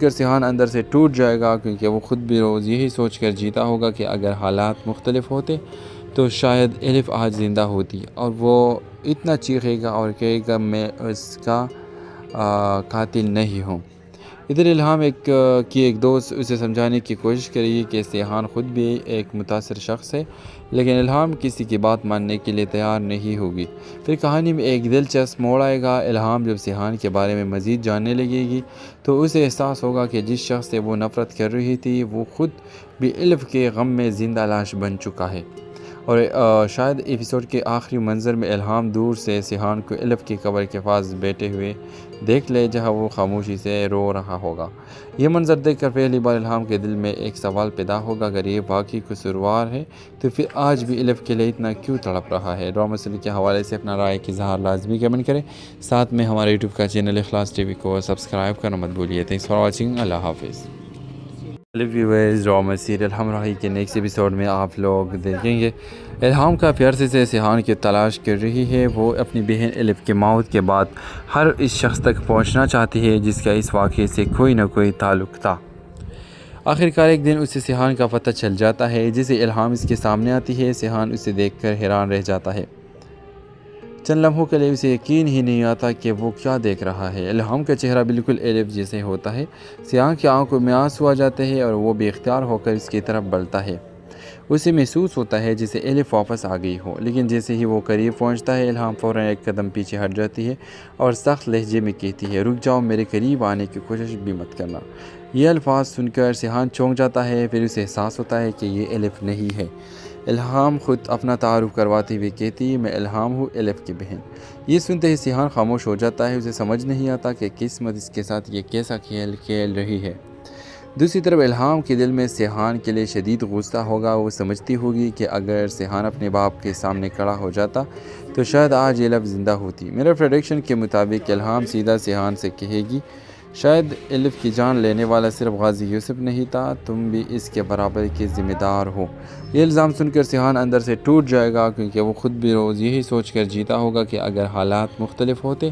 کر سیحان اندر سے ٹوٹ جائے گا، کیونکہ وہ خود بھی روز یہی سوچ کر جیتا ہوگا کہ اگر حالات مختلف ہوتے تو شاید الف آج زندہ ہوتی، اور وہ اتنا چیخے گا اور کہے گا میں اس کا قاتل نہیں ہوں۔ ادھر الہام کی ایک دوست اسے سمجھانے کی کوشش کرے گی کہ سیحان خود بھی ایک متاثر شخص ہے، لیکن الہام کسی کی بات ماننے کے لیے تیار نہیں ہوگی۔ پھر کہانی میں ایک دلچسپ موڑ آئے گا۔ الہام جب سیحان کے بارے میں مزید جاننے لگے گی تو اسے احساس ہوگا کہ جس شخص سے وہ نفرت کر رہی تھی وہ خود بھی الف کے غم میں زندہ لاش بن چکا ہے، اور شاید ایپیسوڈ کے آخری منظر میں الہام دور سے سیحان کو الف کی قبر کے پاس بیٹھے ہوئے دیکھ لے جہاں وہ خاموشی سے رو رہا ہوگا۔ یہ منظر دیکھ کر پہلی بار الہام کے دل میں ایک سوال پیدا ہوگا، اگر یہ واقعی قصوروار ہے تو پھر آج بھی الف کے لیے اتنا کیوں تڑپ رہا ہے؟ ڈرامہ سیریل کے حوالے سے اپنا رائے کی اظہار لازمی کمنٹ کریں، ساتھ میں ہمارے یوٹیوب کا چینل اخلاص ٹی وی کو سبسکرائب کرنا مت بھولیے۔ تھینکس فار واچنگ، اللہ حافظ۔ ویورز، ڈرامہ سیریل ہمراہی کے نیکسٹ ایپیسوڈ میں آپ لوگ دیکھیں گے الہام کافی عرصے سے سیحان کی تلاش کر رہی ہے۔ وہ اپنی بہن الف کی موت کے بعد ہر اس شخص تک پہنچنا چاہتی ہے جس کا اس واقعے سے کوئی نہ کوئی تعلق تھا۔ آخرکار ایک دن اسے سیحان کا پتہ چل جاتا ہے، جسے الہام اس کے سامنے آتی ہے۔ سیحان اسے دیکھ کر حیران رہ جاتا ہے۔ چند لمحوں کے لیے اسے یقین ہی نہیں آتا کہ وہ کیا دیکھ رہا ہے۔ الہام کا چہرہ بالکل الف جیسے ہوتا ہے۔ سیحان کی آنکھوں میں آنسو آ جاتے ہیں اور وہ بے اختیار ہو کر اس کی طرف بڑھتا ہے۔ اسے محسوس ہوتا ہے جسے الف واپس آ گئی ہو، لیکن جیسے ہی وہ قریب پہنچتا ہے الہام فوراً ایک قدم پیچھے ہٹ جاتی ہے اور سخت لہجے میں کہتی ہے، رک جاؤ، میرے قریب آنے کی کوشش بھی مت کرنا۔ یہ الفاظ سن کر سیحان چونک جاتا ہے، پھر اسے احساس ہوتا ہے کہ یہ الف نہیں ہے۔ الہام خود اپنا تعارف کرواتے ہوئے کہتی ہے، میں الہام ہوں، الف کی بہن۔ یہ سنتے ہی سیحان خاموش ہو جاتا ہے۔ اسے سمجھ نہیں آتا کہ قسمت اس کے ساتھ یہ کیسا کھیل کھیل رہی ہے۔ دوسری طرف الہام کے دل میں سیحان کے لیے شدید غصہ ہوگا۔ وہ سمجھتی ہوگی کہ اگر سیحان اپنے باپ کے سامنے کھڑا ہو جاتا تو شاید آج الف زندہ ہوتی۔ میرے پریڈکشن کے مطابق الہام سیدھا سیحان سے کہے گی، شاید الف کی جان لینے والا صرف غازی یوسف نہیں تھا، تم بھی اس کے برابر کے ذمہ دار ہو۔ یہ الزام سن کر سیحان اندر سے ٹوٹ جائے گا، کیونکہ وہ خود بھی روز یہی سوچ کر جیتا ہوگا کہ اگر حالات مختلف ہوتے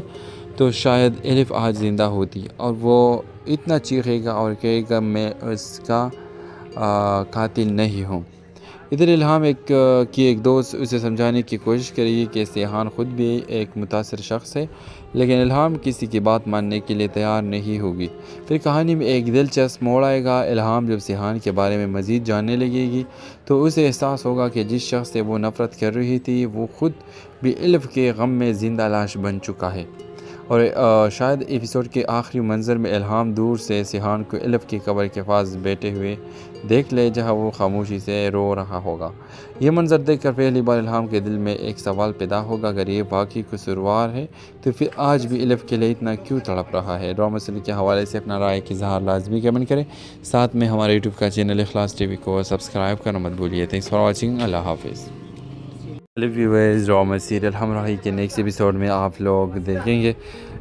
تو شاید الف آج زندہ ہوتی، اور وہ اتنا چیخے گا اور کہے گا میں اس کا قاتل نہیں ہوں۔ ادھر الہام کی ایک دوست اسے سمجھانے کی کوشش کرے گی کہ سیحان خود بھی ایک متاثر شخص ہے، لیکن الہام کسی کی بات ماننے کے لیے تیار نہیں ہوگی۔ پھر کہانی میں ایک دلچسپ موڑ آئے گا۔ الہام جب سیحان کے بارے میں مزید جاننے لگے گی تو اسے احساس ہوگا کہ جس شخص سے وہ نفرت کر رہی تھی وہ خود بھی الف کے غم میں زندہ لاش بن چکا ہے، اور شاید ایپیسوڈ کے آخری منظر میں الہام دور سے سیحان کو الف کی قبر کے پاس بیٹھے ہوئے دیکھ لے جہاں وہ خاموشی سے رو رہا ہوگا۔ یہ منظر دیکھ کر پہلی بار الہام کے دل میں ایک سوال پیدا ہوگا، اگر یہ واقعی قصوروار ہے تو پھر آج بھی الف کے لیے اتنا کیوں تڑپ رہا ہے؟ ڈرامہ سیریل کے حوالے سے اپنا رائے کی اظہار لازمی کمنٹ کریں، ساتھ میں ہمارے یوٹیوب کا چینل اخلاص ٹی وی کو سبسکرائب کرنا مت بھولیے۔ تھینکس فار واچنگ، اللہ حافظ۔ ویورز، ڈرامہ سیریل ہمراہی کے نیکسٹ ایپیسوڈ میں آپ لوگ دیکھیں گے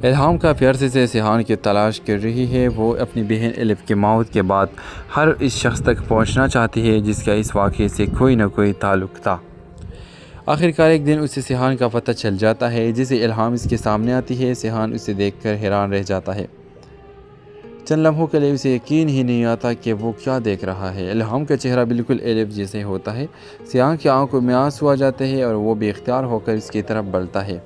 الہام کافی عرصے سے سیحان کی تلاش کر رہی ہے۔ وہ اپنی بہن الف کی موت کے بعد ہر اس شخص تک پہنچنا چاہتی ہے جس کا اس واقعے سے کوئی نہ کوئی تعلق تھا۔ آخرکار ایک دن اسے سیحان کا پتہ چل جاتا ہے، جسے الہام اس کے سامنے آتی ہے۔ سیحان اسے دیکھ کر حیران رہ جاتا ہے۔ چند لمحوں کے لیے اسے یقین ہی نہیں آتا کہ وہ کیا دیکھ رہا ہے۔ الہام کا چہرہ بالکل الف جیسے ہوتا ہے۔ سیحان کی آنکھوں میں آنسو آ جاتے ہیں اور وہ بے اختیار ہو کر اس کی طرف بڑھتا ہے۔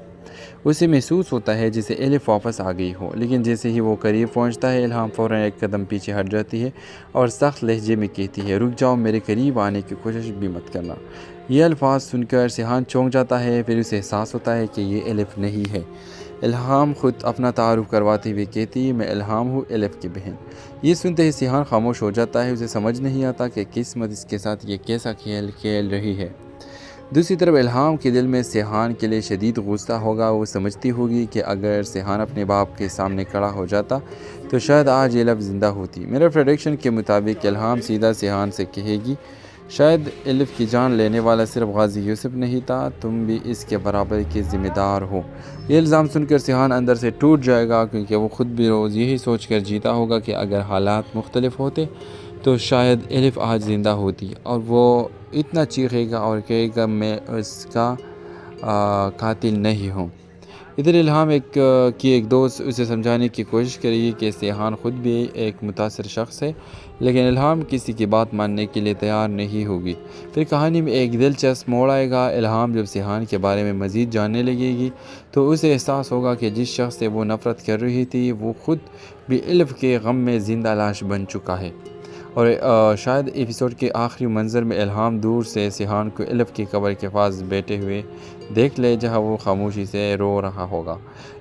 اسے محسوس ہوتا ہے جسے الف واپس آ گئی ہو، لیکن جیسے ہی وہ قریب پہنچتا ہے الہام فوراً ایک قدم پیچھے ہٹ جاتی ہے اور سخت لہجے میں کہتی ہے، رک جاؤ، میرے قریب آنے کی کوشش بھی مت کرنا۔ یہ الفاظ سن کر سیحان چونک جاتا ہے، پھر اسے احساس ہوتا ہے کہ یہ الف نہیں ہے۔ الہام خود اپنا تعارف کرواتے ہوئے کہتی ہے، میں الہام ہوں، الف کی بہن۔ یہ سنتے ہی سیحان خاموش ہو جاتا ہے۔ اسے سمجھ نہیں آتا کہ قسمت اس کے ساتھ یہ کیسا کھیل کھیل رہی ہے۔ دوسری طرف الہام کے دل میں سیحان کے لیے شدید غصہ ہوگا۔ وہ سمجھتی ہوگی کہ اگر سیحان اپنے باپ کے سامنے کھڑا ہو جاتا تو شاید آج الف زندہ ہوتی۔ میرے پریڈکشن کے مطابق الہام سیدھا سیحان سے کہے گی، شاید الف کی جان لینے والا صرف غازی یوسف نہیں تھا، تم بھی اس کے برابر کے ذمہ دار ہو۔ یہ الزام سن کر سیحان اندر سے ٹوٹ جائے گا، کیونکہ وہ خود بھی روز یہی سوچ کر جیتا ہوگا کہ اگر حالات مختلف ہوتے تو شاید الف آج زندہ ہوتی، اور وہ اتنا چیخے گا اور کہے گا میں اس کا قاتل نہیں ہوں۔ ادھر الہام ایک دوست اسے سمجھانے کی کوشش کرے گی کہ سیحان خود بھی ایک متاثر شخص ہے، لیکن الہام کسی کی بات ماننے کے لیے تیار نہیں ہوگی۔ پھر کہانی میں ایک دلچسپ موڑ آئے گا۔ الہام جب سیحان کے بارے میں مزید جاننے لگے گی تو اسے احساس ہوگا کہ جس شخص سے وہ نفرت کر رہی تھی وہ خود بھی الف کے غم میں زندہ لاش بن چکا ہے، اور شاید ایپیسوڈ کے آخری منظر میں الہام دور سے سیحان کو الف کی قبر کے پاس بیٹھے ہوئے دیکھ لے جہاں وہ خاموشی سے رو رہا ہوگا۔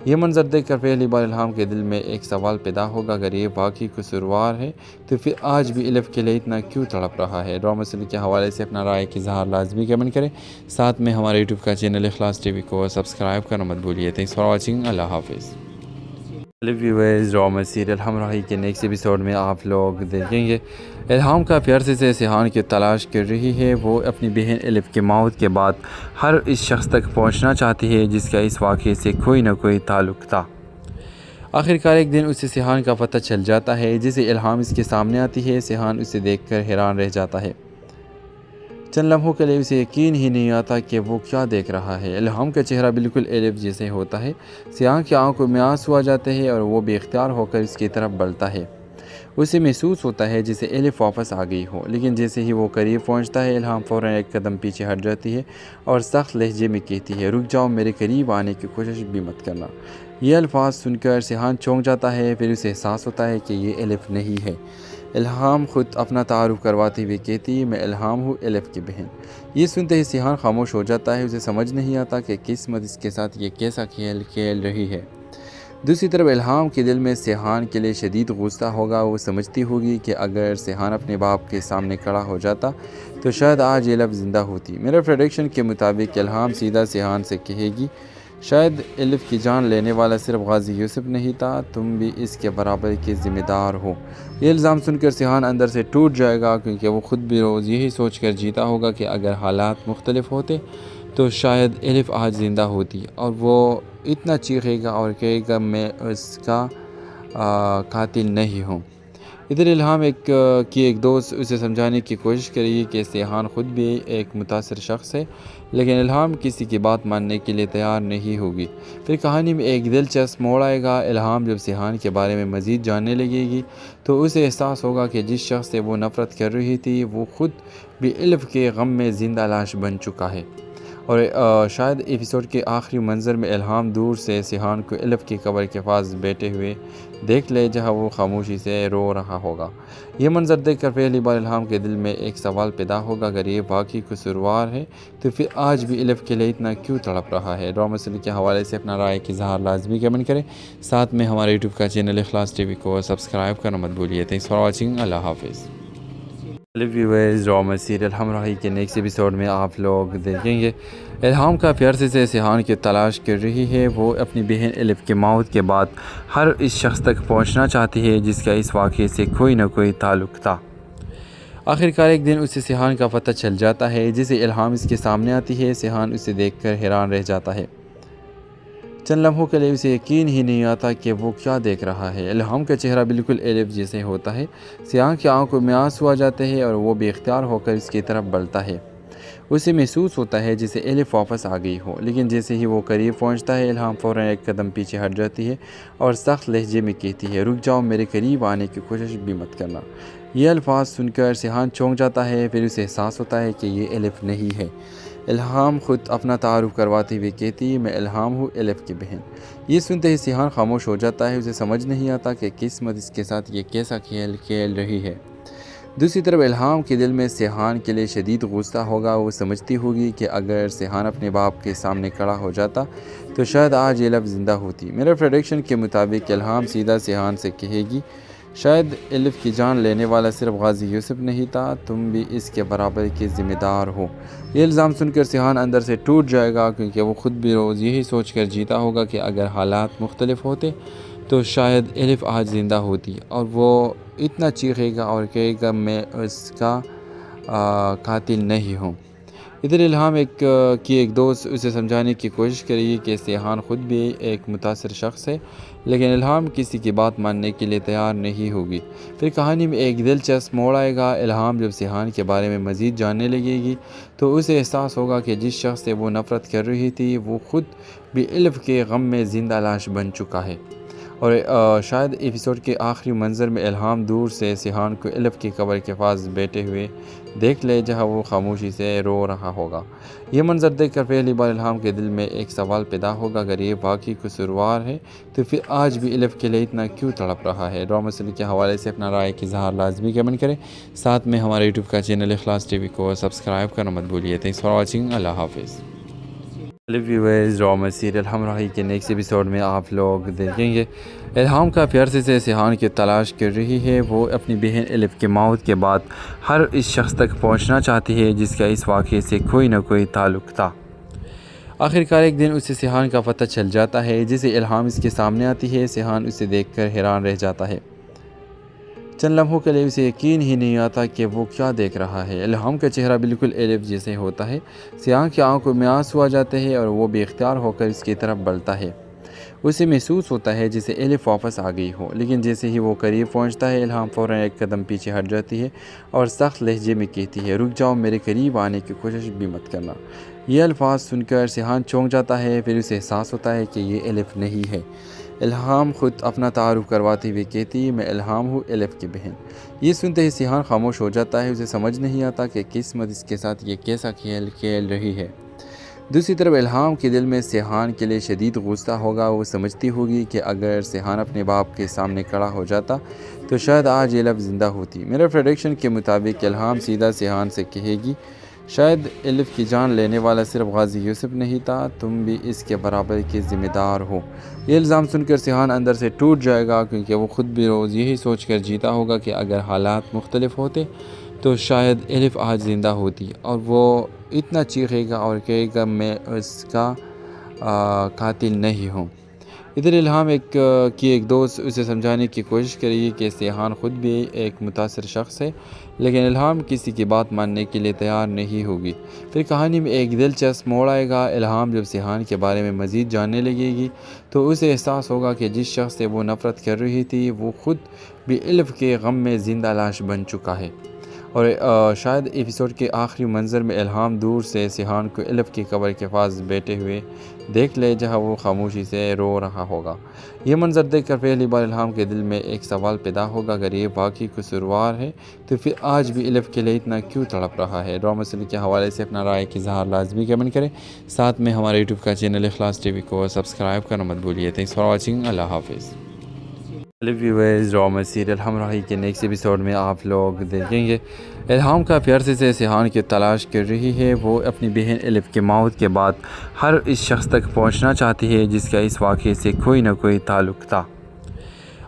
یہ منظر دیکھ کر پہلی بار الہام کے دل میں ایک سوال پیدا ہوگا، اگر یہ واقعی قصوروار ہے تو پھر آج بھی الف کے لیے اتنا کیوں تڑپ رہا ہے؟ ڈرامہ سیریل کے حوالے سے اپنا رائے کی اظہار لازمی کمنٹ کریں، ساتھ میں ہمارے یوٹیوب کا چینل اخلاص ٹی وی کو سبسکرائب کرنا مت بھولیے۔ تھینکس فار واچنگ، اللہ حافظ۔ ویورز، ڈرامہ سیریل ہمراہی کے نیکسٹ ایپیسوڈ میں آپ لوگ دیکھیں گے الہام کافی عرصے سے سیحان کی تلاش کر رہی ہے۔ وہ اپنی بہن الف کی موت کے بعد ہر اس شخص تک پہنچنا چاہتی ہے جس کا اس واقعے سے کوئی نہ کوئی تعلق تھا۔ آخرکار ایک دن اسے سیحان کا پتہ چل جاتا ہے، جسے الہام اس کے سامنے آتی ہے۔ سیحان اسے دیکھ کر حیران رہ جاتا ہے۔ چند لمحوں کے لیے اسے یقین ہی نہیں آتا کہ وہ کیا دیکھ رہا ہے۔ الہام کا چہرہ بالکل الف جیسے ہوتا ہے۔ سیحان کی آنکھوں میں آنسو آ جاتے ہیں اور وہ بے اختیار ہو کر اس کی طرف بڑھتا ہے۔ اسے محسوس ہوتا ہے جسے الف واپس آ گئی ہو، لیکن جیسے ہی وہ قریب پہنچتا ہے الہام فوراً ایک قدم پیچھے ہٹ جاتی ہے اور سخت لہجے میں کہتی ہے، رک جاؤ، میرے قریب آنے کی کوشش بھی مت کرنا۔ یہ الفاظ سن کر سیحان چونک جاتا ہے، پھر اسے احساس ہوتا ہے کہ یہ الف نہیں ہے۔ الہام خود اپنا تعارف کرواتے ہوئے کہتی، میں الہام ہوں، الف کی بہن۔ یہ سنتے ہی سیحان خاموش ہو جاتا ہے۔ اسے سمجھ نہیں آتا کہ قسمت اس کے ساتھ یہ کیسا کھیل کھیل رہی ہے۔ دوسری طرف الہام کے دل میں سیحان کے لیے شدید غصہ ہوگا۔ وہ سمجھتی ہوگی کہ اگر سیحان اپنے باپ کے سامنے کھڑا ہو جاتا تو شاید آج یہ الف زندہ ہوتی۔ میرے پریڈکشن کے مطابق الہام سیدھا سیحان سے کہے گی، شاید الف کی جان لینے والا صرف غازی یوسف نہیں تھا، تم بھی اس کے برابر کے ذمہ دار ہو۔ یہ الزام سن کر سیحان اندر سے ٹوٹ جائے گا، کیونکہ وہ خود بھی روز یہی سوچ کر جیتا ہوگا کہ اگر حالات مختلف ہوتے تو شاید الف آج زندہ ہوتی، اور وہ اتنا چیخے گا اور کہے گا میں اس کا قاتل نہیں ہوں۔ ادھر الہام ایک دوست اسے سمجھانے کی کوشش کرے گی کہ سیحان خود بھی ایک متاثر شخص ہے، لیکن الہام کسی کی بات ماننے کے لیے تیار نہیں ہوگی۔ پھر کہانی میں ایک دلچسپ موڑ آئے گا۔ الہام جب سیحان کے بارے میں مزید جاننے لگے گی تو اسے احساس ہوگا کہ جس شخص سے وہ نفرت کر رہی تھی وہ خود بھی الف کے غم میں زندہ لاش بن چکا ہے، اور شاید ایپیسوڈ کے آخری منظر میں الہام دور سے سیحان کو الف کی قبر کے پاس بیٹھے ہوئے دیکھ لے جہاں وہ خاموشی سے رو رہا ہوگا۔ یہ منظر دیکھ کر پہلی بار الہام کے دل میں ایک سوال پیدا ہوگا، اگر یہ واقعی قصوروار ہے تو پھر آج بھی الف کے لیے اتنا کیوں تڑپ رہا ہے؟ ڈرامہ سیریل کے حوالے سے اپنا رائے کی اظہار لازمی کمنٹ کریں، ساتھ میں ہمارے یوٹیوب کا چینل اخلاص ٹی وی کو سبسکرائب کرنا مت بھولیے۔ تھینکس فار واچنگ، اللہ حافظ۔ ویورز، ڈرامہ سیریل ہمراہی کے نیکسٹ ایپیسوڈ میں آپ لوگ دیکھیں گے الہام کافی عرصے سے سیحان کی تلاش کر رہی ہے۔ وہ اپنی بہن الف کی موت کے بعد ہر اس شخص تک پہنچنا چاہتی ہے جس کا اس واقعے سے کوئی نہ کوئی تعلق تھا۔ آخرکار ایک دن اسے سیحان کا پتہ چل جاتا ہے، جسے الہام اس کے سامنے آتی ہے۔ سیحان اسے دیکھ کر حیران رہ جاتا ہے۔ چند لمحوں کے لیے اسے یقین ہی نہیں آتا کہ وہ کیا دیکھ رہا ہے۔ الہام کا چہرہ بالکل الف جیسے ہوتا ہے۔ سیحان کی آنکھوں میں آنسو آ جاتے ہیں اور وہ بے اختیار ہو کر اس کی طرف بڑھتا ہے۔ اسے محسوس ہوتا ہے جسے الف واپس آ گئی ہو، لیکن جیسے ہی وہ قریب پہنچتا ہے الہام فوراً ایک قدم پیچھے ہٹ جاتی ہے اور سخت لہجے میں کہتی ہے، رک جاؤ، میرے قریب آنے کی کوشش بھی مت کرنا۔ یہ الفاظ سن کر سیحان چونک جاتا ہے، پھر اسے احساس ہوتا ہے کہ یہ الف نہیں ہے۔ الہام خود اپنا تعارف کرواتے ہوئے کہتی، میں الہام ہوں، الف کی بہن۔ یہ سنتے ہی سیحان خاموش ہو جاتا ہے۔ اسے سمجھ نہیں آتا کہ قسمت اس کے ساتھ یہ کیسا کھیل کھیل رہی ہے۔ دوسری طرف الہام کے دل میں سیحان کے لیے شدید غصہ ہوگا۔ وہ سمجھتی ہوگی کہ اگر سیحان اپنے باپ کے سامنے کھڑا ہو جاتا تو شاید آج یہ الف زندہ ہوتی۔ میرے پریڈکشن کے مطابق الہام سیدھا سیحان سے کہے گی، شاید الف کی جان لینے والا صرف غازی یوسف نہیں تھا، تم بھی اس کے برابر کے ذمہ دار ہو۔ یہ الزام سن کر سیحان اندر سے ٹوٹ جائے گا، کیونکہ وہ خود بھی روز یہی سوچ کر جیتا ہوگا کہ اگر حالات مختلف ہوتے تو شاید الف آج زندہ ہوتی، اور وہ اتنا چیخے گا اور کہے گا میں اس کا قاتل نہیں ہوں۔ ادھر الہام کی ایک دوست اسے سمجھانے کی کوشش کرے کہ سیحان خود بھی ایک متاثر شخص ہے، لیکن الہام کسی کی بات ماننے کے لیے تیار نہیں ہوگی۔ پھر کہانی میں ایک دلچسپ موڑ آئے گا۔ الہام جب سیحان کے بارے میں مزید جاننے لگے گی تو اسے احساس ہوگا کہ جس شخص سے وہ نفرت کر رہی تھی وہ خود بھی الف کے غم میں زندہ لاش بن چکا ہے، اور شاید ایپیسوڈ کے آخری منظر میں الہام دور سے سیحان کو الف کی قبر کے پاس بیٹھے ہوئے دیکھ لے جہاں وہ خاموشی سے رو رہا ہوگا۔ یہ منظر دیکھ کر پہلی بار الہام کے دل میں ایک سوال پیدا ہوگا، اگر یہ واقعی قصوروار ہے تو پھر آج بھی الف کے لیے اتنا کیوں تڑپ رہا ہے؟ ڈرامہ سیریل کے حوالے سے اپنا رائے کا اظہار لازمی کمنٹ کریں، ساتھ میں ہمارے یوٹیوب کا چینل اخلاص ٹی وی کو سبسکرائب کرنا مت بھولیے۔ تھینکس فار واچنگ، اللہ حافظ۔ ویورز، ڈرامہ سیریل ہمراہی کے نیکسٹ ایپیسوڈ میں آپ لوگ دیکھیں گے الہام کافی عرصے سے سیحان کی تلاش کر رہی ہے۔ وہ اپنی بہن الف کے موت کے بعد ہر اس شخص تک پہنچنا چاہتی ہے جس کا اس واقعے سے کوئی نہ کوئی تعلق تھا۔ آخرکار ایک دن اسے سیحان کا پتہ چل جاتا ہے جسے الہام اس کے سامنے آتی ہے۔ سیحان اسے دیکھ کر حیران رہ جاتا ہے، چند لمحوں کے لیے اسے یقین ہی نہیں آتا کہ وہ کیا دیکھ رہا ہے۔ الہام کا چہرہ بالکل الف جیسے ہوتا ہے، سیحان کی آنکھوں میں آنسو آ جاتے ہیں اور وہ بے اختیار ہو کر اس کی طرف بڑھتا ہے۔ اسے محسوس ہوتا ہے جسے الف واپس آ گئی ہو، لیکن جیسے ہی وہ قریب پہنچتا ہے الہام فوراً ایک قدم پیچھے ہٹ جاتی ہے اور سخت لہجے میں کہتی ہے، رک جاؤ، میرے قریب آنے کی کوشش بھی مت کرنا۔ یہ الفاظ سن کر سیحان چونک جاتا ہے، پھر اسے احساس ہوتا ہے کہ یہ الف نہیں ہے۔ الہام خود اپنا تعارف کرواتے ہوئے کہتی ہے، میں الہام ہوں، الف کی بہن۔ یہ سنتے ہی سیحان خاموش ہو جاتا ہے، اسے سمجھ نہیں آتا کہ قسمت اس کے ساتھ یہ کیسا کھیل کھیل رہی ہے۔ دوسری طرف الہام کے دل میں سیحان کے لیے شدید غصہ ہوگا۔ وہ سمجھتی ہوگی کہ اگر سیحان اپنے باپ کے سامنے کھڑا ہو جاتا تو شاید آج الف زندہ ہوتی۔ میرے پریڈکشن کے مطابق الہام سیدھا سیحان سے کہے گی، شاید الف کی جان لینے والا صرف غازی یوسف نہیں تھا، تم بھی اس کے برابر کے ذمہ دار ہو۔ یہ الزام سن کر سیحان اندر سے ٹوٹ جائے گا، کیونکہ وہ خود بھی روز یہی سوچ کر جیتا ہوگا کہ اگر حالات مختلف ہوتے تو شاید الف آج زندہ ہوتی، اور وہ اتنا چیخے گا اور کہے گا میں اس کا قاتل نہیں ہوں۔ ادھر الہام کی ایک دوست اسے سمجھانے کی کوشش کرے کہ سیحان خود بھی ایک متاثر شخص ہے، لیکن الہام کسی کی بات ماننے کے لیے تیار نہیں ہوگی۔ پھر کہانی میں ایک دلچسپ موڑ آئے گا۔ الہام جب سیحان کے بارے میں مزید جاننے لگے گی تو اسے احساس ہوگا کہ جس شخص سے وہ نفرت کر رہی تھی وہ خود بھی الف کے غم میں زندہ لاش بن چکا ہے، اور شاید ایپیسوڈ کے آخری منظر میں الہام دور سے سیحان کو الف کی قبر کے پاس بیٹھے ہوئے دیکھ لے جہاں وہ خاموشی سے رو رہا ہوگا۔ یہ منظر دیکھ کر پہلی بار الہام کے دل میں ایک سوال پیدا ہوگا، اگر یہ واقعی قصوروار ہے تو پھر آج بھی الف کے لیے اتنا کیوں تڑپ رہا ہے؟ ڈرامہ سیریل کے حوالے سے اپنا رائے کا اظہار لازمی کمنٹ کریں، ساتھ میں ہمارے یوٹیوب کا چینل اخلاص ٹی وی کو سبسکرائب کرنا مت بھولیے۔ تھینکس فار واچنگ، اللہ حافظ۔ ویورز، ڈرامہ سیریل ہمراہی کے نیکسٹ ایپیسوڈ میں آپ لوگ دیکھیں گے الہام کافی عرصے سے سیحان کی تلاش کر رہی ہے۔ وہ اپنی بہن الف کے موت کے بعد ہر اس شخص تک پہنچنا چاہتی ہے جس کا اس واقعے سے کوئی نہ کوئی تعلق تھا۔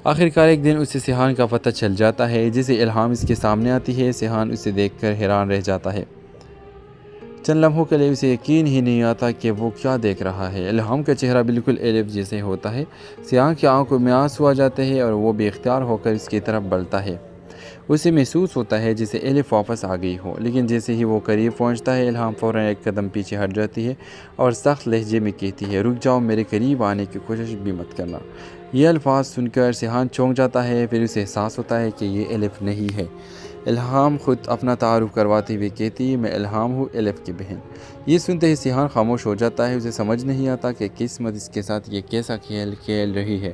آخرکار ایک دن اسے سیحان کا پتہ چل جاتا ہے جسے الہام اس کے سامنے آتی ہے۔ سیحان اسے دیکھ کر حیران رہ جاتا ہے، چند لمحوں کے لیے اسے یقین ہی نہیں آتا کہ وہ کیا دیکھ رہا ہے۔ الہام کا چہرہ بالکل الف جیسے ہوتا ہے، سیحان کی آنکھوں میں آنسو آ جاتے ہیں اور وہ بے اختیار ہو کر اس کی طرف بڑھتا ہے۔ اسے محسوس ہوتا ہے جسے الف واپس آ گئی ہو، لیکن جیسے ہی وہ قریب پہنچتا ہے الہام فوراً ایک قدم پیچھے ہٹ جاتی ہے اور سخت لہجے میں کہتی ہے، رک جاؤ، میرے قریب آنے کی کوشش بھی مت کرنا۔ یہ الفاظ سن کر سیحان چونک جاتا ہے، پھر اسے احساس ہوتا ہے کہ یہ الف نہیں ہے۔ الہام خود اپنا تعارف کرواتے ہوئے کہتی ہے، میں الہام ہوں، الف کی بہن۔ یہ سنتے ہی سیحان خاموش ہو جاتا ہے، اسے سمجھ نہیں آتا کہ قسمت اس کے ساتھ یہ کیسا کھیل کھیل رہی ہے۔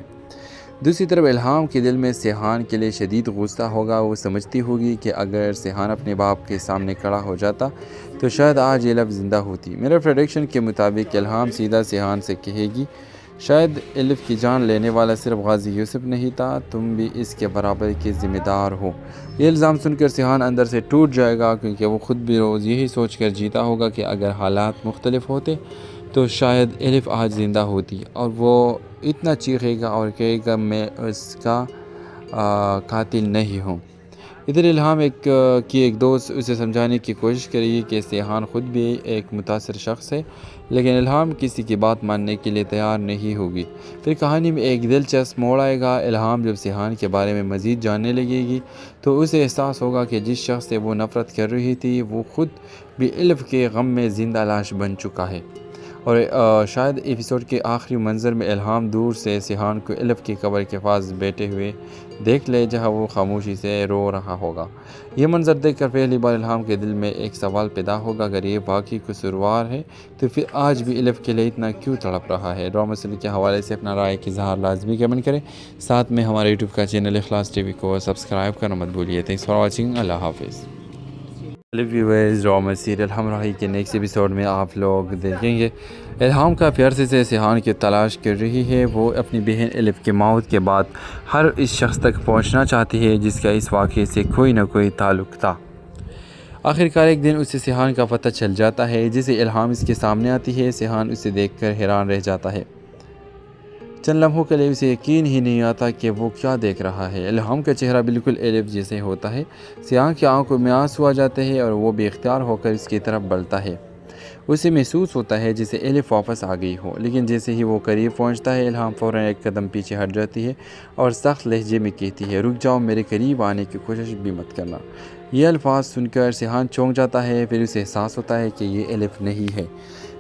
دوسری طرف الہام کے دل میں سیحان کے لیے شدید غصہ ہوگا۔ وہ سمجھتی ہوگی کہ اگر سیحان اپنے باپ کے سامنے کھڑا ہو جاتا تو شاید آج الف زندہ ہوتی۔ میرے پریڈکشن کے مطابق الہام سیدھا سیحان سے کہے گی، شاید الف کی جان لینے والا صرف غازی یوسف نہیں تھا، تم بھی اس کے برابر کے ذمہ دار ہو۔ یہ الزام سن کر سیحان اندر سے ٹوٹ جائے گا، کیونکہ وہ خود بھی روز یہی سوچ کر جیتا ہوگا کہ اگر حالات مختلف ہوتے تو شاید الف آج زندہ ہوتی، اور وہ اتنا چیخے گا اور کہے گا میں اس کا قاتل نہیں ہوں۔ ادھر الہام کی ایک دوست اسے سمجھانے کی کوشش کرے کہ سیحان خود بھی ایک متاثر شخص ہے، لیکن الہام کسی کی بات ماننے کے لیے تیار نہیں ہوگی۔ پھر کہانی میں ایک دلچسپ موڑ آئے گا۔ الہام جب سیحان کے بارے میں مزید جاننے لگے گی تو اسے احساس ہوگا کہ جس شخص سے وہ نفرت کر رہی تھی وہ خود بھی الف کے غم میں زندہ لاش بن چکا ہے، اور شاید ایپیسوڈ کے آخری منظر میں الہام دور سے سیحان کو الف کی قبر کے پاس بیٹھے ہوئے دیکھ لے جہاں وہ خاموشی سے رو رہا ہوگا۔ یہ منظر دیکھ کر پہلی بار الہام کے دل میں ایک سوال پیدا ہوگا، اگر یہ واقعی قصوروار ہے تو پھر آج بھی الف کے لیے اتنا کیوں تڑپ رہا ہے؟ ڈرامہ سیریل کے حوالے سے اپنا رائے کی اظہار لازمی کمنٹ کریں، ساتھ میں ہمارے یوٹیوب کا چینل اخلاص ٹی وی کو سبسکرائب کرنا مت بھولیے۔ تھینکس فار واچنگ، اللہ حافظ۔ ویورز، ڈرامہ سیریل ہمراہی کے نیکسٹ ایپیسوڈ میں آپ لوگ دیکھیں گے الہام کافی عرصے سے سیحان کی تلاش کر رہی ہے۔ وہ اپنی بہن الف کی موت کے بعد ہر اس شخص تک پہنچنا چاہتی ہے جس کا اس واقعے سے کوئی نہ کوئی تعلق تھا۔ آخرکار ایک دن اسے سیحان کا پتہ چل جاتا ہے جسے الہام اس کے سامنے آتی ہے۔ سیحان اسے دیکھ کر حیران رہ جاتا ہے، چند لمحوں کے لیے اسے یقین ہی نہیں آتا کہ وہ کیا دیکھ رہا ہے۔ الہام کا چہرہ بالکل الف جیسے ہوتا ہے۔ سیحان کی آنکھوں میں آنسو آ جاتے ہیں اور وہ بے اختیار ہو کر اس کی طرف بڑھتا ہے۔ اسے محسوس ہوتا ہے جسے الف واپس آ گئی ہو، لیکن جیسے ہی وہ قریب پہنچتا ہے الہام فوراً ایک قدم پیچھے ہٹ جاتی ہے اور سخت لہجے میں کہتی ہے، رک جاؤ، میرے قریب آنے کی کوشش بھی مت کرنا۔ یہ الفاظ سن کر سیحان چونک جاتا ہے، پھر اسے احساس ہوتا ہے کہ یہ الف نہیں ہے۔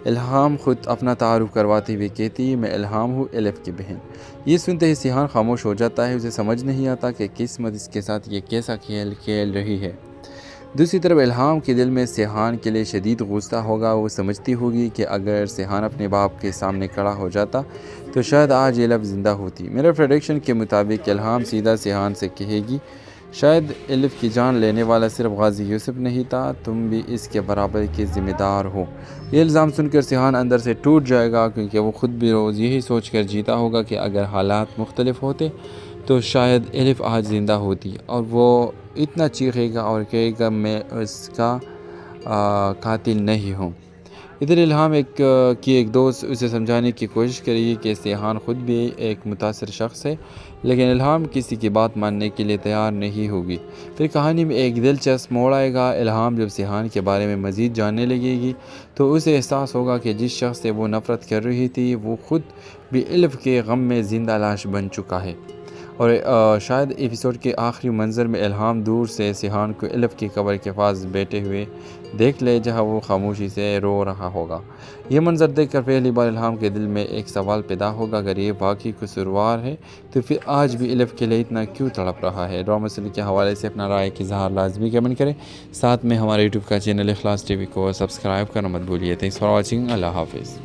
الہام خود اپنا تعارف کرواتے ہوئے کہتی ہے، میں الہام ہوں، الف کی بہن۔ یہ سنتے ہی سیحان خاموش ہو جاتا ہے، اسے سمجھ نہیں آتا کہ قسمت اس کے ساتھ یہ کیسا کھیل کھیل رہی ہے۔ دوسری طرف الہام کے دل میں سیحان کے لیے شدید غصہ ہوگا۔ وہ سمجھتی ہوگی کہ اگر سیحان اپنے باپ کے سامنے کھڑا ہو جاتا تو شاید آج الف زندہ ہوتی۔ میرے پریڈکشن کے مطابق الہام سیدھا سیحان سے کہے گی، شاید الف کی جان لینے والا صرف غازی یوسف نہیں تھا، تم بھی اس کے برابر کے ذمہ دار ہو۔ یہ الزام سن کر سیحان اندر سے ٹوٹ جائے گا، کیونکہ وہ خود بھی روز یہی سوچ کر جیتا ہوگا کہ اگر حالات مختلف ہوتے تو شاید الف آج زندہ ہوتی، اور وہ اتنا چیخے گا اور کہے گا، میں اس کا قاتل نہیں ہوں۔ ادھر الہام کی ایک دوست اسے سمجھانے کی کوشش کرے کہ سیحان خود بھی ایک متاثر شخص ہے، لیکن الہام کسی کی بات ماننے کے لیے تیار نہیں ہوگی۔ پھر کہانی میں ایک دلچسپ موڑ آئے گا۔ الہام جب سیحان کے بارے میں مزید جاننے لگے گی تو اسے احساس ہوگا کہ جس شخص سے وہ نفرت کر رہی تھی وہ خود بھی الف کے غم میں زندہ لاش بن چکا ہے، اور شاید ایپیسوڈ کے آخری منظر میں الہام دور سے سیحان کو الف کی قبر کے پاس بیٹھے ہوئے دیکھ لے جہاں وہ خاموشی سے رو رہا ہوگا۔ یہ منظر دیکھ کر پہلی بار الہام کے دل میں ایک سوال پیدا ہوگا، اگر یہ واقعی قصوروار ہے تو پھر آج بھی الف کے لیے اتنا کیوں تڑپ رہا ہے؟ ڈرامہ سیریل کے حوالے سے اپنا رائے کی اظہار لازمی کمنٹ کریں، ساتھ میں ہمارے یوٹیوب کا چینل اخلاص ٹی وی کو سبسکرائب کرنا مت بھولیے۔ تھینکس فار واچنگ، اللہ حافظ۔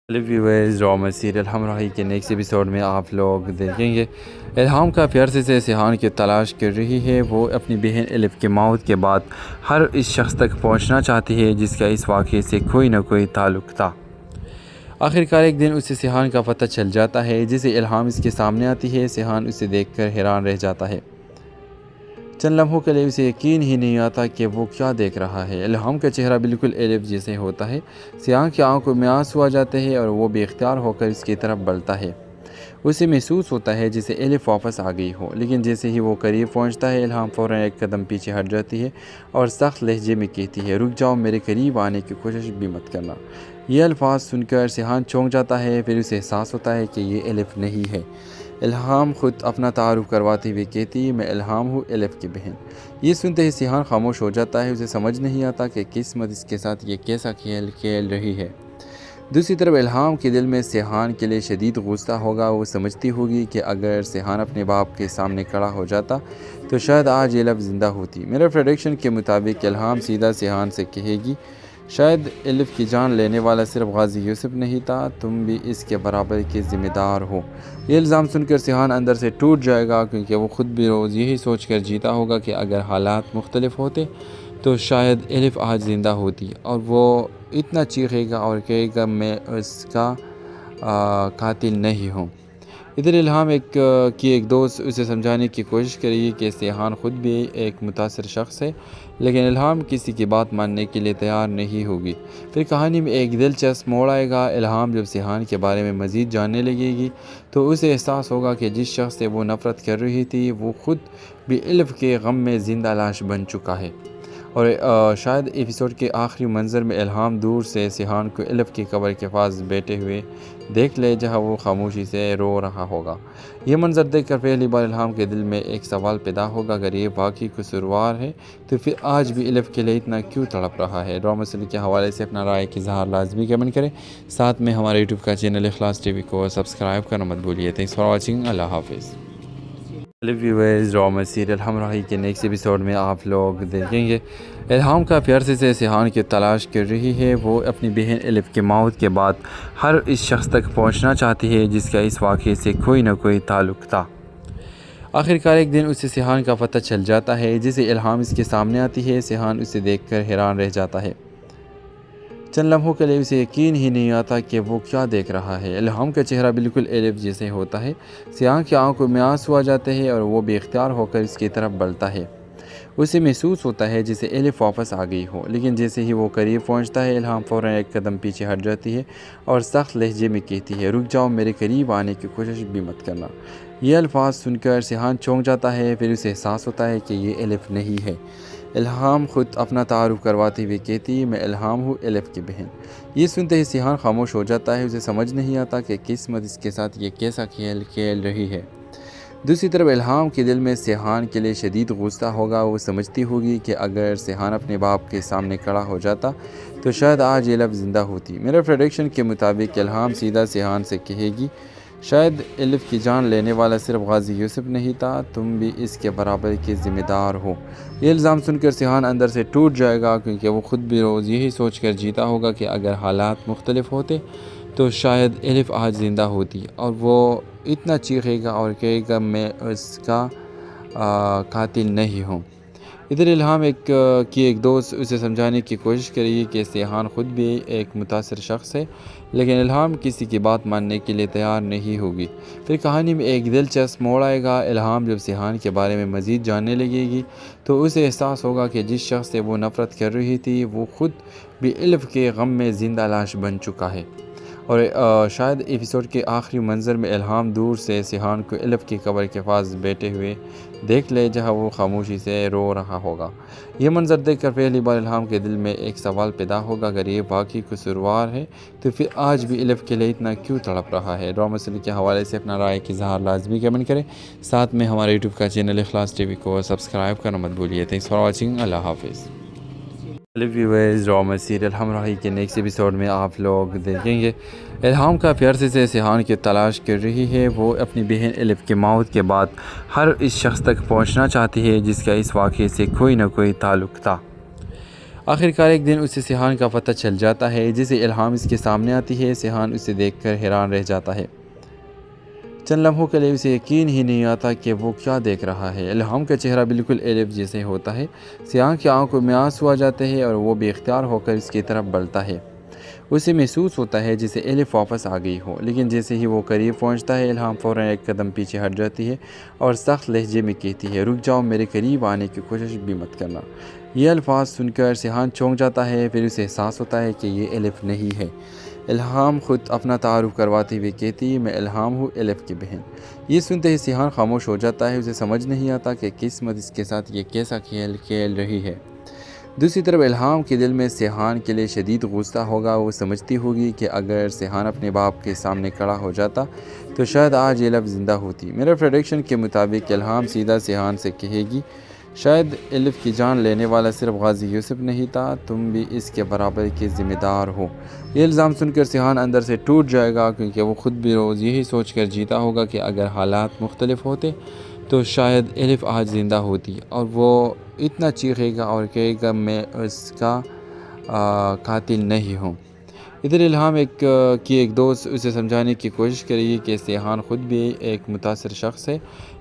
ویورز، ڈرامہ سیریل ہمراہی کے نیکسٹ ایپیسوڈ میں آپ لوگ دیکھیں گے الہام کافی عرصے سے سیحان کی تلاش کر رہی ہے۔ وہ اپنی بہن الف کی موت کے بعد ہر اس شخص تک پہنچنا چاہتی ہے جس کا اس واقعے سے کوئی نہ کوئی تعلق تھا۔ آخرکار ایک دن اسے سیحان کا پتہ چل جاتا ہے جسے الہام اس کے سامنے آتی ہے۔ سیحان اسے دیکھ کر حیران رہ جاتا ہے، چند لمحوں کے لیے اسے یقین ہی نہیں آتا کہ وہ کیا دیکھ رہا ہے۔ الہام کا چہرہ بالکل الف جیسے ہوتا ہے۔ سیحان کی آنکھوں میں آنسو آ جاتے ہیں اور وہ بے اختیار ہو کر اس کی طرف بڑھتا ہے۔ اسے محسوس ہوتا ہے جسے الف واپس آ گئی ہو، لیکن جیسے ہی وہ قریب پہنچتا ہے الہام فوراً ایک قدم پیچھے ہٹ جاتی ہے اور سخت لہجے میں کہتی ہے، رک جاؤ، میرے قریب آنے کی کوشش بھی مت کرنا۔ یہ الفاظ سن کر سیحان چونک جاتا ہے، پھر اسے احساس ہوتا ہے کہ یہ الف نہیں ہے۔ الہام خود اپنا تعارف کرواتے ہوئے کہتی ہے، میں الہام ہوں، الف کی بہن۔ یہ سنتے ہی سیحان خاموش ہو جاتا ہے، اسے سمجھ نہیں آتا کہ قسمت اس کے ساتھ یہ کیسا کھیل کھیل رہی ہے۔ دوسری طرف الہام کے دل میں سیحان کے لیے شدید غصہ ہوگا۔ وہ سمجھتی ہوگی کہ اگر سیحان اپنے باپ کے سامنے کھڑا ہو جاتا تو شاید آج الف زندہ ہوتی۔ میرے پریڈکشن کے مطابق الہام سیدھا سیحان سے کہے گی، شاید الف کی جان لینے والا صرف غازی یوسف نہیں تھا، تم بھی اس کے برابر کے ذمہ دار ہو۔ یہ الزام سن کر سیحان اندر سے ٹوٹ جائے گا، کیونکہ وہ خود بھی روز یہی سوچ کر جیتا ہوگا کہ اگر حالات مختلف ہوتے تو شاید الف آج زندہ ہوتی، اور وہ اتنا چیخے گا اور کہے گا، میں اس کا قاتل نہیں ہوں۔ ادھر الہام ایک دوست اسے سمجھانے کی کوشش کرے کہ سیحان خود بھی ایک متاثر شخص ہے، لیکن الہام کسی کی بات ماننے کے لیے تیار نہیں ہوگی۔ پھر کہانی میں ایک دلچسپ موڑ آئے گا۔ الہام جب سیحان کے بارے میں مزید جاننے لگے گی تو اسے احساس ہوگا کہ جس شخص سے وہ نفرت کر رہی تھی وہ خود بھی الف کے غم میں زندہ لاش بن چکا ہے۔ اور شاید ایپیسوڈ کے آخری منظر میں الہام دور سے سیحان کو الف کی قبر کے پاس بیٹھے ہوئے دیکھ لے جہاں وہ خاموشی سے رو رہا ہوگا۔ یہ منظر دیکھ کر پہلی بار الہام کے دل میں ایک سوال پیدا ہوگا، اگر یہ واقعی قصوروار ہے تو پھر آج بھی الف کے لیے اتنا کیوں تڑپ رہا ہے؟ ڈرامہ سیریل کے حوالے سے اپنا رائے کی اظہار لازمی کمنٹ کریں، ساتھ میں ہمارے یوٹیوب کا چینل اخلاص ٹی وی کو سبسکرائب کرنا مت بھولیے۔ تھینکس فار واچنگ، اللہ حافظ۔ ویورز، ڈرامہ سیریل ہمراہی کے نیکسٹ ایپیسوڈ میں آپ لوگ دیکھیں گے الہام کافی عرصے سے سیحان کی تلاش کر رہی ہے۔ وہ اپنی بہن الف کی موت کے بعد ہر اس شخص تک پہنچنا چاہتی ہے جس کا اس واقعے سے کوئی نہ کوئی تعلق تھا۔ آخرکار ایک دن اسے سیحان کا پتہ چل جاتا ہے، جسے الہام اس کے سامنے آتی ہے۔ سیحان اسے دیکھ کر حیران رہ جاتا ہے۔ چند لمحوں کے لیے اسے یقین ہی نہیں آتا کہ وہ کیا دیکھ رہا ہے۔ الہام کا چہرہ بالکل الف جیسے ہوتا ہے۔ سیحان کی آنکھوں میں آنسو آ جاتے ہیں اور وہ بے اختیار ہو کر اس کی طرف بڑھتا ہے۔ اسے محسوس ہوتا ہے جسے الف واپس آ گئی ہو، لیکن جیسے ہی وہ قریب پہنچتا ہے الہام فوراً ایک قدم پیچھے ہٹ جاتی ہے اور سخت لہجے میں کہتی ہے، رک جاؤ، میرے قریب آنے کی کوشش بھی مت کرنا۔ یہ الفاظ سن کر سیحان چونک جاتا ہے، پھر اسے احساس ہوتا ہے کہ یہ الف نہیں ہے۔ الہام خود اپنا تعارف کرواتے ہوئے کہتی ہے، میں الہام ہوں، الف کی بہن۔ یہ سنتے ہی سیحان خاموش ہو جاتا ہے۔ اسے سمجھ نہیں آتا کہ قسمت اس کے ساتھ یہ کیسا کھیل کھیل رہی ہے۔ دوسری طرف الہام کے دل میں سیحان کے لیے شدید غصہ ہوگا۔ وہ سمجھتی ہوگی کہ اگر سیحان اپنے باپ کے سامنے کھڑا ہو جاتا تو شاید آج یہ الف زندہ ہوتی۔ میرے پریڈکشن کے مطابق الہام سیدھا سیحان سے کہے گی، شاید الف کی جان لینے والا صرف غازی یوسف نہیں تھا، تم بھی اس کے برابر کے ذمہ دار ہو۔ یہ الزام سن کر سیحان اندر سے ٹوٹ جائے گا، کیونکہ وہ خود بھی روز یہی سوچ کر جیتا ہوگا کہ اگر حالات مختلف ہوتے تو شاید الف آج زندہ ہوتی، اور وہ اتنا چیخے گا اور کہے گا، میں اس کا قاتل نہیں ہوں۔ ادھر الہام ایک دوست اسے سمجھانے کی کوشش کرے کہ سیحان خود بھی ایک متاثر شخص ہے، لیکن الہام کسی کی بات ماننے کے لیے تیار نہیں ہوگی۔ پھر کہانی میں ایک دلچسپ موڑ آئے گا۔ الہام جب سیحان کے بارے میں مزید جاننے لگے گی تو اسے احساس ہوگا کہ جس شخص سے وہ نفرت کر رہی تھی وہ خود بھی الف کے غم میں زندہ لاش بن چکا ہے۔ اور شاید ایپیسوڈ کے آخری منظر میں الہام دور سے سیحان کو الف کی قبر کے پاس بیٹھے ہوئے دیکھ لے جہاں وہ خاموشی سے رو رہا ہوگا۔ یہ منظر دیکھ کر پہلی بار الہام کے دل میں ایک سوال پیدا ہوگا، اگر یہ واقعی قصوروار ہے تو پھر آج بھی الف کے لیے اتنا کیوں تڑپ رہا ہے؟ ڈرامہ سیریل کے حوالے سے اپنا رائے کی اظہار لازمی کمنٹ کریں، ساتھ میں ہمارے یوٹیوب کا چینل اخلاص ٹی وی کو سبسکرائب کرنا مت بھولیے۔ تھینکس فار واچنگ، اللہ حافظ۔ ویورز، ڈرامہ سیریل ہمراہی کے نیکسٹ ایپیسوڈ میں آپ لوگ دیکھیں گے الہام کافی عرصے سے سیحان کی تلاش کر رہی ہے۔ وہ اپنی بہن الف کی موت کے بعد ہر اس شخص تک پہنچنا چاہتی ہے جس کا اس واقعے سے کوئی نہ کوئی تعلق تھا۔ آخرکار ایک دن اسے سیحان کا پتہ چل جاتا ہے، جسے الہام اس کے سامنے آتی ہے۔ سیحان اسے دیکھ کر حیران رہ جاتا ہے۔ چند لمحوں کے لیے اسے یقین ہی نہیں آتا کہ وہ کیا دیکھ رہا ہے۔ الہام کا چہرہ بالکل الف جیسے ہوتا ہے۔ سیحان کی آنکھوں میں آنسو آ جاتے ہیں اور وہ بے اختیار ہو کر اس کی طرف بڑھتا ہے۔ اسے محسوس ہوتا ہے جسے الف واپس آ گئی ہو، لیکن جیسے ہی وہ قریب پہنچتا ہے الہام فوراً ایک قدم پیچھے ہٹ جاتی ہے اور سخت لہجے میں کہتی ہے، رک جاؤ، میرے قریب آنے کی کوشش بھی مت کرنا۔ یہ الفاظ سن کر سیحان چونک جاتا ہے، پھر اسے احساس ہوتا ہے کہ یہ الف نہیں ہے۔ الہام خود اپنا تعارف کرواتے ہوئے کہتی ہے، میں الہام ہوں، الف کی بہن۔ یہ سنتے ہی سیحان خاموش ہو جاتا ہے۔ اسے سمجھ نہیں آتا کہ قسمت اس کے ساتھ یہ کیسا کھیل کھیل رہی ہے۔ دوسری طرف الہام کے دل میں سیحان کے لیے شدید غصہ ہوگا۔ وہ سمجھتی ہوگی کہ اگر سیحان اپنے باپ کے سامنے کھڑا ہو جاتا تو شاید آج یہ الف زندہ ہوتی۔ میرے پریڈکشن کے مطابق الہام سیدھا سیحان سے کہے گی، شاید الف کی جان لینے والا صرف غازی یوسف نہیں تھا، تم بھی اس کے برابر کے ذمہ دار ہو۔ یہ الزام سن کر سیحان اندر سے ٹوٹ جائے گا، کیونکہ وہ خود بھی روز یہی سوچ کر جیتا ہوگا کہ اگر حالات مختلف ہوتے تو شاید الف آج زندہ ہوتی، اور وہ اتنا چیخے گا اور کہے گا، میں اس کا قاتل نہیں ہوں۔ ادھر الہام کی ایک دوست اسے سمجھانے کی کوشش کرے کہ سیحان خود بھی ایک متاثر شخص ہے،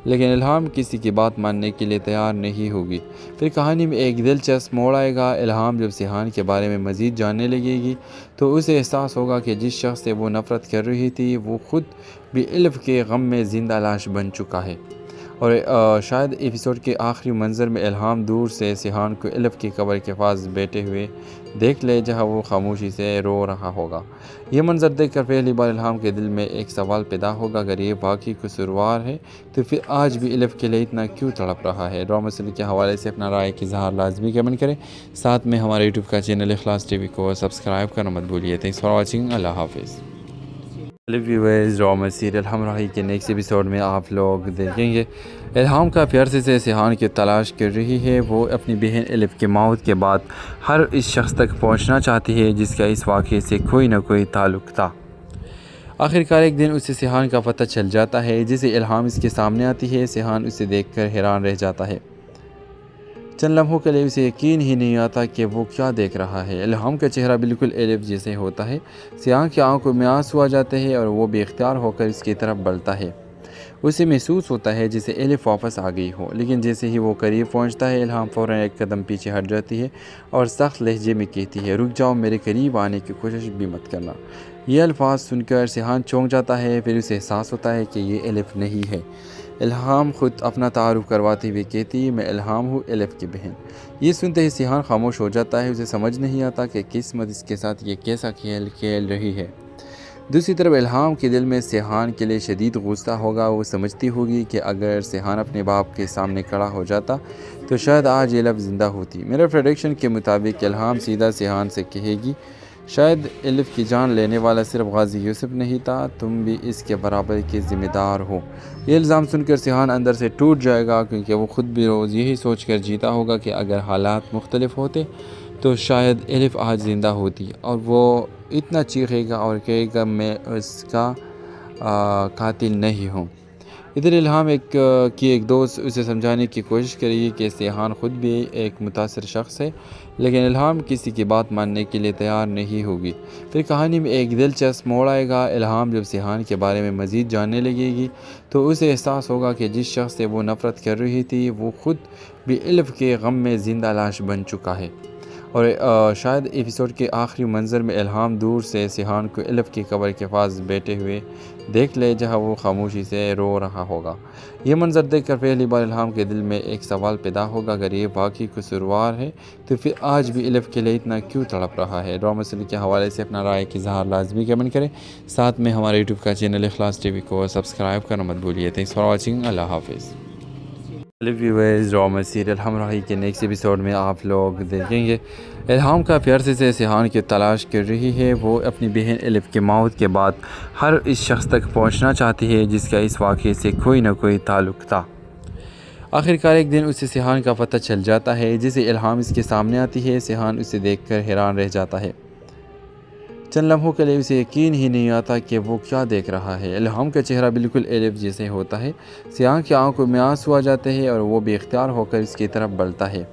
لیکن الہام کسی کی بات ماننے کے لیے تیار نہیں ہوگی۔ پھر کہانی میں ایک دلچسپ موڑ آئے گا۔ الہام جب سیحان کے بارے میں مزید جاننے لگے گی تو اسے احساس ہوگا کہ جس شخص سے وہ نفرت کر رہی تھی وہ خود بھی الف کے غم میں زندہ لاش بن چکا ہے، اور شاید ایپیسوڈ کے آخری منظر میں الہام دور سے سیحان کو الف کی قبر کے پاس بیٹھے ہوئے دیکھ لے جہاں وہ خاموشی سے رو رہا ہوگا۔ یہ منظر دیکھ کر پہلی بار الہام کے دل میں ایک سوال پیدا ہوگا، اگر یہ واقعی قصوروار ہے تو پھر آج بھی الف کے لیے اتنا کیوں تڑپ رہا ہے؟ ڈرامہ سیریل کے حوالے سے اپنا رائے کا اظہار لازمی کمنٹ کریں، ساتھ میں ہمارے یوٹیوب کا چینل اخلاص ٹی وی کو سبسکرائب کرنا مت بھولیے۔ تھینکس فار واچنگ، اللہ حافظ۔ ویورز، ڈرامہ سیریل ہمراہی کے نیکسٹ ایپیسوڈ میں آپ لوگ دیکھیں گے الہام کافی عرصے سے سیحان کی تلاش کر رہی ہے۔ وہ اپنی بہن الف کی موت کے بعد ہر اس شخص تک پہنچنا چاہتی ہے جس کا اس واقعے سے کوئی نہ کوئی تعلق تھا۔ آخرکار ایک دن اسے سیحان کا پتہ چل جاتا ہے جسے الہام اس کے سامنے آتی ہے۔ سیحان اسے دیکھ کر حیران رہ جاتا ہے، چند لمحوں کے لیے اسے یقین ہی نہیں آتا کہ وہ کیا دیکھ رہا ہے۔ الہام کا چہرہ بالکل الف جیسے ہوتا ہے، سیحان کی آنکھوں میں آنسو آ جاتے ہیں اور وہ بے اختیار ہو کر اس کی طرف بڑھتا ہے۔ اسے محسوس ہوتا ہے جسے الف واپس آ گئی ہو، لیکن جیسے ہی وہ قریب پہنچتا ہے الہام فوراً ایک قدم پیچھے ہٹ جاتی ہے اور سخت لہجے میں کہتی ہے، رک جاؤ، میرے قریب آنے کی کوشش بھی مت کرنا۔ یہ الفاظ سن کر سیحان چونک جاتا ہے، پھر اسے احساس ہوتا ہے کہ یہ الف نہیں ہے۔ الہام خود اپنا تعارف کرواتے ہوئے کہتی ہے، میں الہام ہوں، الف کی بہن۔ یہ سنتے ہی سیحان خاموش ہو جاتا ہے، اسے سمجھ نہیں آتا کہ قسمت اس کے ساتھ یہ کیسا کھیل کھیل رہی ہے۔ دوسری طرف الہام کے دل میں سیحان کے لیے شدید غصہ ہوگا۔ وہ سمجھتی ہوگی کہ اگر سیحان اپنے باپ کے سامنے کھڑا ہو جاتا تو شاید آج الف زندہ ہوتی۔ میرے پریڈکشن کے مطابق الہام سیدھا سیحان سے کہے گی، شاید الف کی جان لینے والا صرف غازی یوسف نہیں تھا، تم بھی اس کے برابر کے ذمہ دار ہو۔ یہ الزام سن کر سیحان اندر سے ٹوٹ جائے گا، کیونکہ وہ خود بھی روز یہی سوچ کر جیتا ہوگا کہ اگر حالات مختلف ہوتے تو شاید الف آج زندہ ہوتی، اور وہ اتنا چیخے گا اور کہے گا میں اس کا قاتل نہیں ہوں۔ ادھر الہام کی ایک دوست اسے سمجھانے کی کوشش کرے کہ سیحان خود بھی ایک متاثر شخص ہے، لیکن الہام کسی کی بات ماننے کے لیے تیار نہیں ہوگی۔ پھر کہانی میں ایک دلچسپ موڑ آئے گا۔ الہام جب سیحان کے بارے میں مزید جاننے لگے گی تو اسے احساس ہوگا کہ جس شخص سے وہ نفرت کر رہی تھی وہ خود بھی الف کے غم میں زندہ لاش بن چکا ہے، اور شاید ایپیسوڈ کے آخری منظر میں الہام دور سے سیحان کو الف کی قبر کے پاس بیٹھے ہوئے دیکھ لے جہاں وہ خاموشی سے رو رہا ہوگا۔ یہ منظر دیکھ کر پہلی بار الہام کے دل میں ایک سوال پیدا ہوگا، اگر یہ واقعی قصوروار ہے تو پھر آج بھی الف کے لیے اتنا کیوں تڑپ رہا ہے؟ ڈرامہ سیریل کے حوالے سے اپنا رائے کا اظہار لازمی کمنٹ کریں، ساتھ میں ہمارے یوٹیوب کا چینل اخلاص ٹی وی کو سبسکرائب کرنا مت بھولیے۔ تھینکس فار واچنگ، اللہ حافظ۔ ویورز، ڈرامہ سیریل ہمراہی کے نیکسٹ ایپیسوڈ میں آپ لوگ دیکھیں گے الہام کافی عرصے سے سیحان کی تلاش کر رہی ہے۔ وہ اپنی بہن الف کی موت کے بعد ہر اس شخص تک پہنچنا چاہتی ہے جس کا اس واقعے سے کوئی نہ کوئی تعلق تھا۔ آخرکار ایک دن اسے سیحان کا پتہ چل جاتا ہے جسے الہام اس کے سامنے آتی ہے۔ سیحان اسے دیکھ کر حیران رہ جاتا ہے، چند لمحوں کے لیے اسے یقین ہی نہیں آتا کہ وہ کیا دیکھ رہا ہے۔ الہام کا چہرہ بالکل الف جیسے ہوتا ہے، سیحان کی آنکھوں میں آنسو آ جاتے ہیں اور وہ بے اختیار ہو کر اس کی طرف بڑھتا ہے۔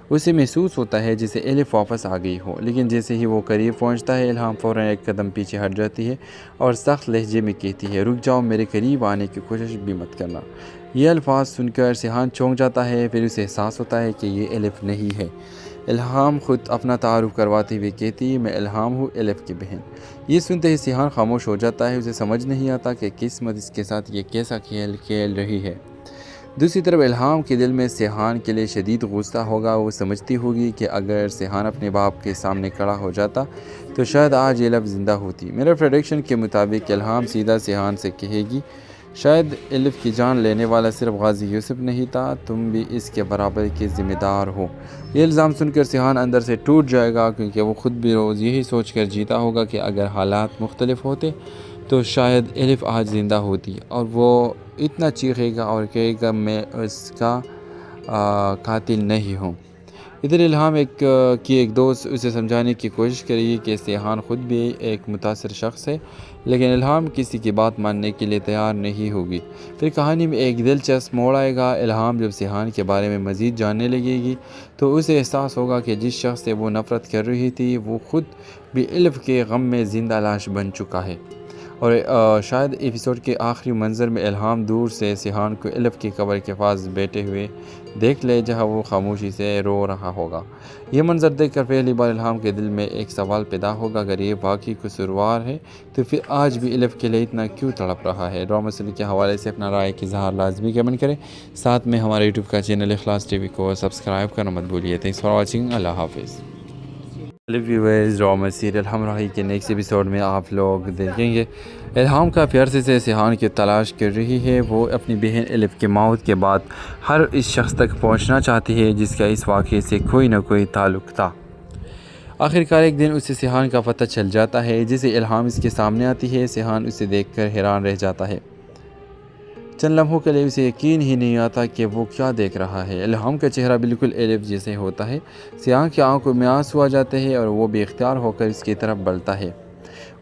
اسے محسوس ہوتا ہے جسے الف واپس آ گئی ہو، لیکن جیسے ہی وہ قریب پہنچتا ہے الہام فوراً ایک قدم پیچھے ہٹ جاتی ہے اور سخت لہجے میں کہتی ہے، رک جاؤ، میرے قریب آنے کی کوشش بھی مت کرنا۔ یہ الفاظ سن کر سیحان چونک جاتا ہے، پھر اسے احساس ہوتا ہے کہ یہ الف نہیں ہے۔ الہام خود اپنا تعارف کرواتے ہوئے کہتی ہے، میں الہام ہوں، الف کی بہن۔ یہ سنتے ہی سیحان خاموش ہو جاتا ہے، اسے سمجھ نہیں آتا کہ قسمت اس کے ساتھ یہ کیسا کھیل کھیل رہی ہے۔ دوسری طرف الہام کے دل میں سیحان کے لیے شدید غصہ ہوگا۔ وہ سمجھتی ہوگی کہ اگر سیحان اپنے باپ کے سامنے کھڑا ہو جاتا تو شاید آج الف زندہ ہوتی۔ میرے پریڈکشن کے مطابق الہام سیدھا سیحان سے کہے گی، شاید الف کی جان لینے والا صرف غازی یوسف نہیں تھا، تم بھی اس کے برابر کے ذمہ دار ہو۔ یہ الزام سن کر سیحان اندر سے ٹوٹ جائے گا، کیونکہ وہ خود بھی روز یہی سوچ کر جیتا ہوگا کہ اگر حالات مختلف ہوتے تو شاید الف آج زندہ ہوتی، اور وہ اتنا چیخے گا اور کہے گا میں اس کا قاتل نہیں ہوں۔ ادھر الہام ایک دوست اسے سمجھانے کی کوشش کرے کہ سیحان خود بھی ایک متاثر شخص ہے، لیکن الہام کسی کی بات ماننے کے لیے تیار نہیں ہوگی۔ پھر کہانی میں ایک دلچسپ موڑ آئے گا۔ الہام جب سیحان کے بارے میں مزید جاننے لگے گی تو اسے احساس ہوگا کہ جس شخص سے وہ نفرت کر رہی تھی وہ خود بھی الف کے غم میں زندہ لاش بن چکا ہے، اور شاید ایپیسوڈ کے آخری منظر میں الہام دور سے سیحان کو الف کی قبر کے پاس بیٹھے ہوئے دیکھ لے جہاں وہ خاموشی سے رو رہا ہوگا۔ یہ منظر دیکھ کر پہلی بار الہام کے دل میں ایک سوال پیدا ہوگا، اگر یہ واقعی قصوروار ہے تو پھر آج بھی الف کے لیے اتنا کیوں تڑپ رہا ہے؟ ڈرامہ سیریز کے حوالے سے اپنا رائے کی اظہار لازمی کمنٹ کریں، ساتھ میں ہمارے یوٹیوب کا چینل اخلاص ٹی وی کو سبسکرائب کرنا مت بھولیے۔ تھینکس فار واچنگ، اللہ حافظ۔ ویورز، ڈرامہ سیریل ہمراہی کے نیکسٹ ایپیسوڈ میں آپ لوگ دیکھیں گے الہام کافی عرصے سے سیحان کی تلاش کر رہی ہے۔ وہ اپنی بہن الف کی موت کے بعد ہر اس شخص تک پہنچنا چاہتی ہے جس کا اس واقعے سے کوئی نہ کوئی تعلق تھا۔ آخرکار ایک دن اسے سیحان کا پتہ چل جاتا ہے جسے الہام اس کے سامنے آتی ہے۔ سیحان اسے دیکھ کر حیران رہ جاتا ہے، چند لمحوں کے لیے اسے یقین ہی نہیں آتا کہ وہ کیا دیکھ رہا ہے۔ الہام کا چہرہ بالکل الف جیسے ہوتا ہے، سیحان کی آنکھوں میں آنسو آ جاتے ہیں اور وہ بے اختیار ہو کر اس کی طرف بڑھتا ہے۔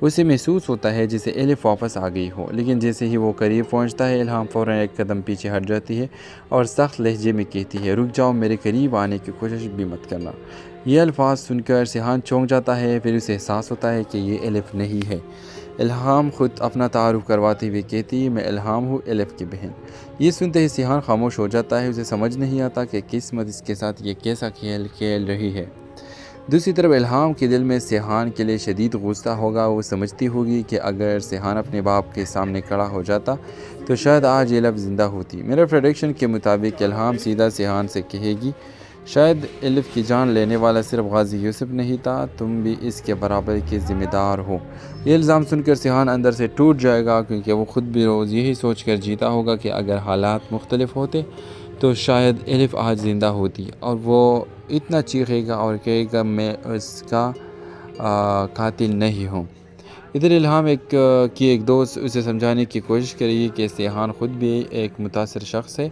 اسے محسوس ہوتا ہے جسے الف واپس آ گئی ہو، لیکن جیسے ہی وہ قریب پہنچتا ہے الہام فوراً ایک قدم پیچھے ہٹ جاتی ہے اور سخت لہجے میں کہتی ہے، رک جاؤ، میرے قریب آنے کی کوشش بھی مت کرنا۔ یہ الفاظ سن کر سیحان چونک جاتا ہے، پھر اسے احساس ہوتا ہے کہ یہ الف نہیں ہے۔ الہام خود اپنا تعارف کرواتے ہوئے کہتی ہے، میں الہام ہوں، الف کی بہن۔ یہ سنتے ہی سیحان خاموش ہو جاتا ہے، اسے سمجھ نہیں آتا کہ قسمت اس کے ساتھ یہ کیسا کھیل کھیل رہی ہے۔ دوسری طرف الہام کے دل میں سیحان کے لیے شدید غصہ ہوگا۔ وہ سمجھتی ہوگی کہ اگر سیحان اپنے باپ کے سامنے کھڑا ہو جاتا تو شاید آج الف زندہ ہوتی۔ میرے پریڈکشن کے مطابق الہام سیدھا سیحان سے کہے گی، شاید الف کی جان لینے والا صرف غازی یوسف نہیں تھا، تم بھی اس کے برابر کے ذمہ دار ہو۔ یہ الزام سن کر سیحان اندر سے ٹوٹ جائے گا، کیونکہ وہ خود بھی روز یہی سوچ کر جیتا ہوگا کہ اگر حالات مختلف ہوتے تو شاید الف آج زندہ ہوتی، اور وہ اتنا چیخے گا اور کہے گا میں اس کا قاتل نہیں ہوں۔ ادھر الہام ایک دوست اسے سمجھانے کی کوشش کرے کہ سیحان خود بھی ایک متاثر شخص ہے،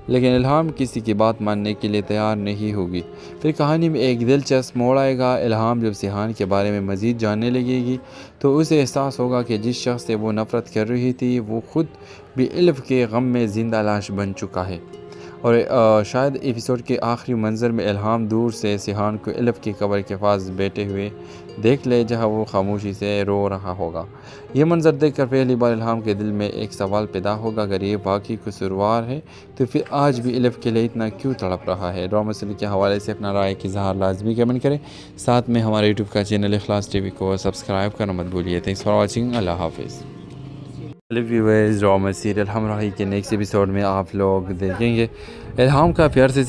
لیکن الہام کسی کی بات ماننے کے لیے تیار نہیں ہوگی۔ پھر کہانی میں ایک دلچسپ موڑ آئے گا۔ الہام جب سیحان کے بارے میں مزید جاننے لگے گی تو اسے احساس ہوگا کہ جس شخص سے وہ نفرت کر رہی تھی وہ خود بھی الف کے غم میں زندہ لاش بن چکا ہے، اور شاید ایپیسوڈ کے آخری منظر میں الہام دور سے سیحان کو الف کی قبر کے پاس بیٹھے ہوئے دیکھ لے جہاں وہ خاموشی سے رو رہا ہوگا۔ یہ منظر دیکھ کر پہلی بار الہام کے دل میں ایک سوال پیدا ہوگا، اگر یہ واقعی قصوروار ہے تو پھر آج بھی الف کے لیے اتنا کیوں تڑپ رہا ہے؟ ڈرامہ سیریز کے حوالے سے اپنا رائے کی اظہار لازمی کمنٹ کریں، ساتھ میں ہمارے یوٹیوب کا چینل اخلاص ٹی وی کو سبسکرائب کرنا مت بھولیے۔ تھینکس فار واچنگ، اللہ حافظ۔ ویورز، ڈرامہ سیریل ہمراہی کے نیکسٹ ایپیسوڈ میں آپ لوگ دیکھیں گے الہام کافی عرصے سے